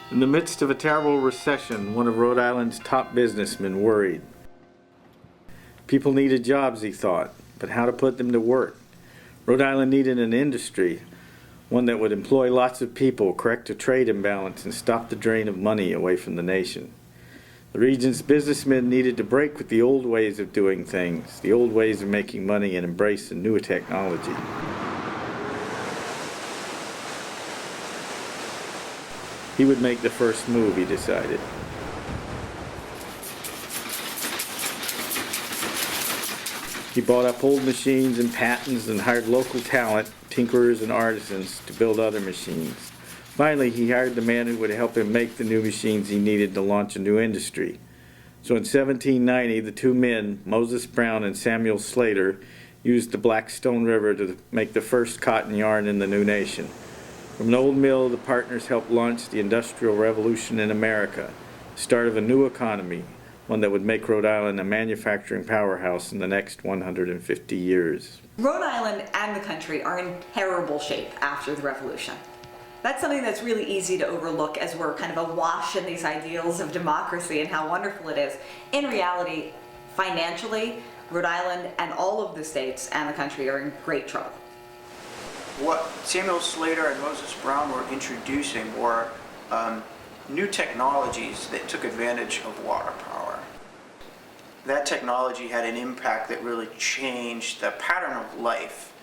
In the midst of a terrible recession, one of Rhode Island's top businessmen worried. People needed jobs, he thought, but how to put them to work? Rhode Island needed an industry, one that would employ lots of people, correct a trade imbalance, and stop the drain of money away from the nation. The region's businessmen needed to break with the old ways of doing things, the old ways of making money, and embrace the newer technology. He would make the first move, he decided. He bought up old machines and patents and hired local talent, tinkerers and artisans, to build other machines. Finally, he hired the man who would help him make the new machines he needed to launch a new industry. So in 1790, the two men, Moses Brown and Samuel Slater, used the Blackstone River to make the first cotton yarn in the new nation. From an old mill, the partners helped launch the Industrial Revolution in America, the start of a new economy, one that would make Rhode Island a manufacturing powerhouse in the next 150 years. Rhode Island and the country are in terrible shape after the Revolution. That's something that's really easy to overlook as we're kind of awash in these ideals of democracy and how wonderful it is. In reality, financially, Rhode Island and all of the states and the country are in great trouble. What Samuel Slater and Moses Brown were introducing were new technologies that took advantage of water power. That technology had an impact that really changed the pattern of life,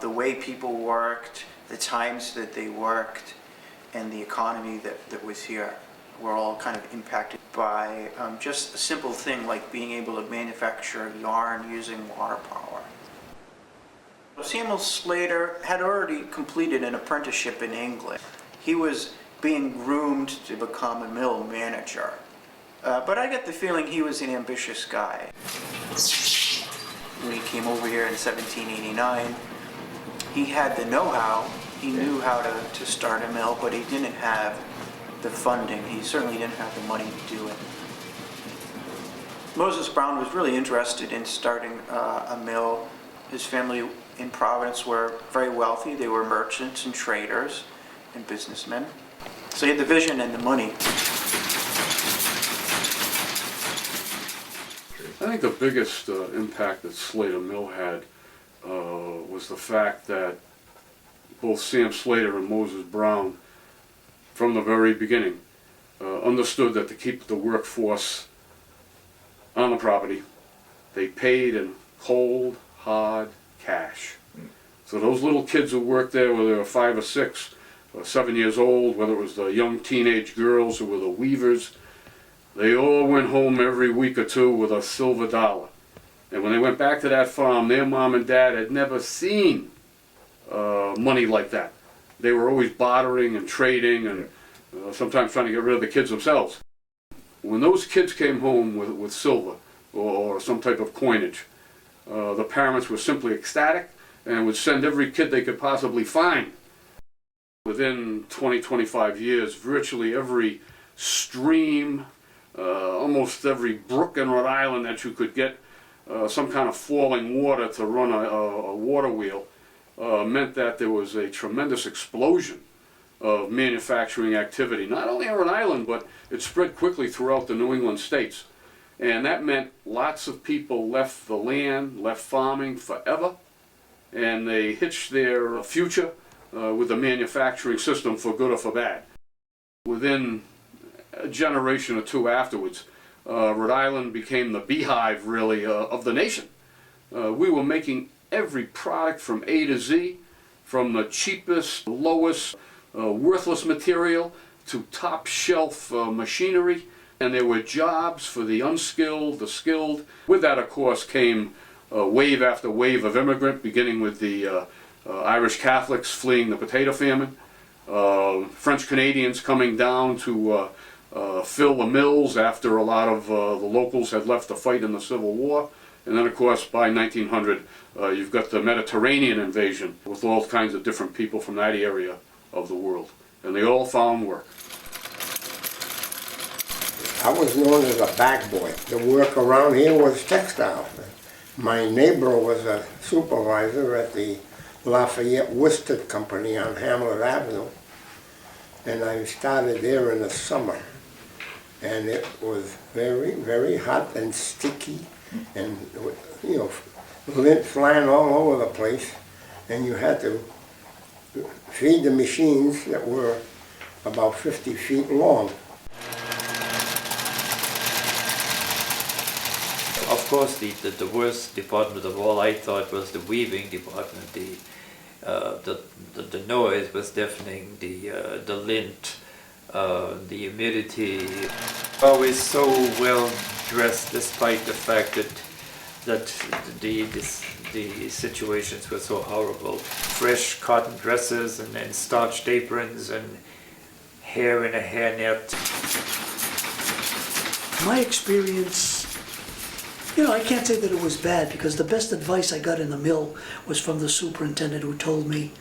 the way people worked, the times that they worked, and the economy that was here were all kind of impacted by just a simple thing like being able to manufacture yarn using water power. Samuel Slater had already completed an apprenticeship in England. He was being groomed to become a mill manager. But I get the feeling he was an ambitious guy. When he came over here in 1789, he had the know-how. He knew how to start a mill, but he didn't have the funding. He certainly didn't have the money to do it. Moses Brown was really interested in starting a mill. His family in Providence were very wealthy. They were merchants and traders and businessmen. So he had the vision and the money. I think the biggest impact that Slater Mill had was the fact that both Sam Slater and Moses Brown, from the very beginning, understood that to keep the workforce on the property, they paid in cold, hard cash. So those little kids who worked there, whether they were 5 or 6 or 7 years old, whether it was the young teenage girls who were the weavers, they all went home every week or two with a silver dollar. And when they went back to that farm, their mom and dad had never seen money like that. They were always bartering and trading and sometimes trying to get rid of the kids themselves. When those kids came home with silver or some type of coinage, the parents were simply ecstatic and would send every kid they could possibly find. Within 20-25 years, virtually every stream, almost every brook in Rhode Island that you could get some kind of falling water to run a water wheel meant that there was a tremendous explosion of manufacturing activity, not only on Rhode Island, but it spread quickly throughout the New England states. And that meant lots of people left the land, left farming forever, and they hitched their future with the manufacturing system for good or for bad. Within a generation or two afterwards, Rhode Island became the beehive, really, of the nation. We were making every product from A to Z, from the cheapest, lowest, worthless material to top shelf machinery. And there were jobs for the unskilled, the skilled. With that, of course, came wave after wave of immigrant, beginning with the Irish Catholics fleeing the potato famine, French Canadians coming down to fill the mills after a lot of the locals had left to fight in the Civil War. And then, of course, by 1900, you've got the Mediterranean invasion with all kinds of different people from that area of the world. And they all found work. I was known as a bag boy. The work around here was textile. My neighbor was a supervisor at the Lafayette Worsted Company on Hamlet Avenue. and I started there in the summer. And it was very, very hot and sticky, and you know, lint flying all over the place, and you had to feed the machines that were about 50 feet long. Of course, the worst department of all I thought was the weaving department. The noise was deafening, the lint, the humidity. Always so well dressed, despite the fact that the situations were so horrible. Fresh cotton dresses and starched aprons and hair in a hairnet. My experience, I can't say that it was bad, because the best advice I got in the mill was from the superintendent, who told me,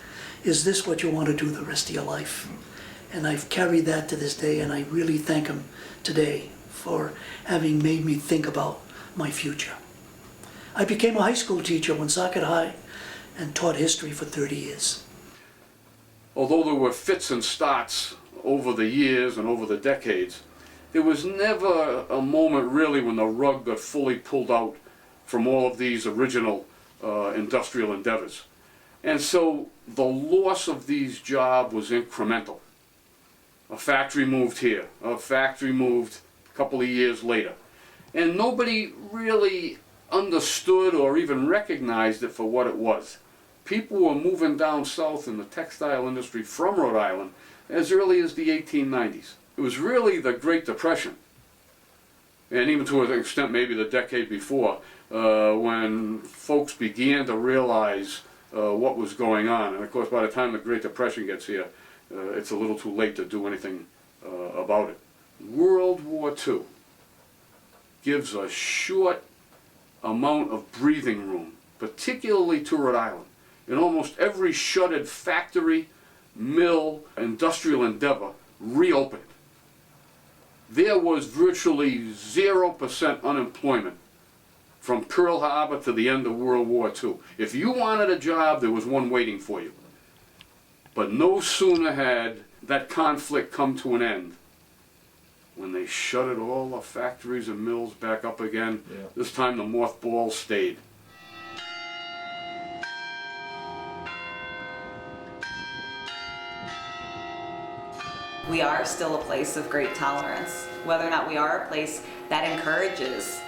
is this what you want to do the rest of your life? And I've carried that to this day, and I really thank him today for having made me think about my future. I became a high school teacher at Woonsocket High and taught history for 30 years. Although there were fits and starts over the years and over the decades, there was never a moment really when the rug got fully pulled out from all of these original industrial endeavors. And so the loss of these jobs was incremental. A factory moved here, a factory moved a couple of years later. And nobody really understood or even recognized it for what it was. People were moving down south in the textile industry from Rhode Island as early as the 1890s. It was really the Great Depression, and even to an extent maybe the decade before, when folks began to realize what was going on. And of course, by the time the Great Depression gets here, it's a little too late to do anything about it. World War II gives a short amount of breathing room, particularly to Rhode Island. In almost every shuttered factory, mill, industrial endeavor reopened. There was virtually 0% unemployment from Pearl Harbor to the end of World War II. If you wanted a job, there was one waiting for you. But no sooner had that conflict come to an end when they shuttered all the factories and mills back up again. This time the mothballs stayed. We are still a place of great tolerance. Whether or not we are a place that encourages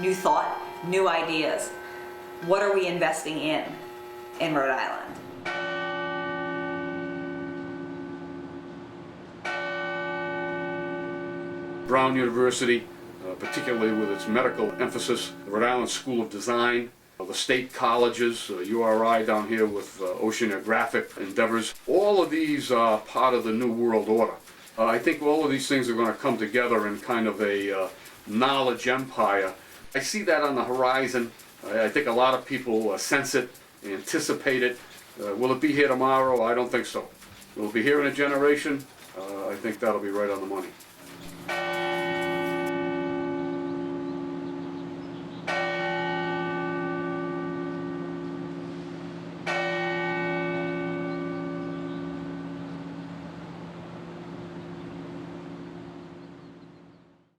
new thought, new ideas, what are we investing in Rhode Island? Brown University, particularly with its medical emphasis, the Rhode Island School of Design, the state colleges, URI down here with oceanographic endeavors. All of these are part of the New World Order. I think all of these things are going to come together in kind of a knowledge empire. I see that on the horizon. I think a lot of people sense it, anticipate it. Will it be here tomorrow? I don't think so. Will it be here in a generation? I think that'll be right on the money.